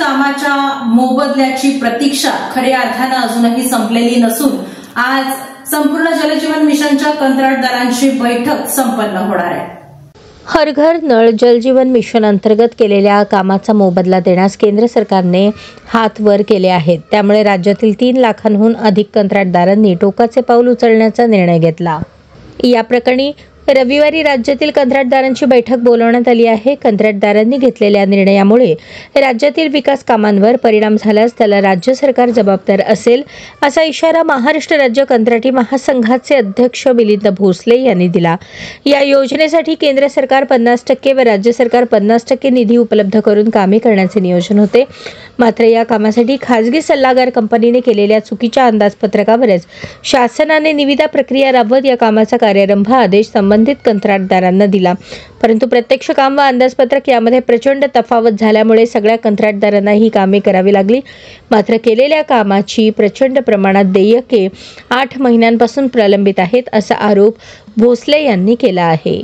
कामाच्या मोबदल्याची प्रतीक्षा खऱ्या अर्थानं अजूनही संपलेली नसून आज संपूर्ण जलजीवन मिशनच्या कंत्राटदारांची बैठक संपन्न होणार आहे। हर घर नळ जल जीवन मिशन अंतर्गत केलेल्या कामाचा मोबदला देण्यास केंद्र सरकारने हात वर केले आहेत। त्यामुळे राज्यातील 3 लाखांहून अधिक कंत्राटदारांनी टोकाचे पाऊल उचलण्याचा निर्णय घेतला। या प्रकरणी रविवारी राज्यातील कंत्राटदारांची बैठक बोलावण्यात आली आहे। कंत्राटदारांनी घेतलेल्या निर्णयामुळे राज्यातील विकास कामांवर परिणाम झाल्यास त्याला राज्य सरकार जबाबदार असेल असा इशारा महाराष्ट्र राज्य कंत्राटी महासंघाचे अध्यक्ष मिलिंद भोसले यांनी दिला। या योजनेसाठी केंद्र सरकार 50% व राज्य सरकार 50% निधी उपलब्ध करून कामे करण्याचे नियोजन होते। मात्र या कामासाठी खासगी सल्लागार कंपनीने केलेल्या चुकीच्या अंदाजपत्रकावरच शासनाने निविदा प्रक्रिया राबवत या कामाचा कार्यारंभ आदेश संबंधित कंत्राटदारांना दिला। परंतु प्रत्यक्ष काम व अंदाजपत्रक यामध्ये प्रचंड तफावत झाल्यामुळे सगळ्या कंत्राटदारांना ही कामे करावी लागली। मात्र केलेल्या कामाची प्रचंड प्रमाणात देयके 8 महिन्यांपासून प्रलंबित आहेत असा आरोप भोसले यांनी केला आहे।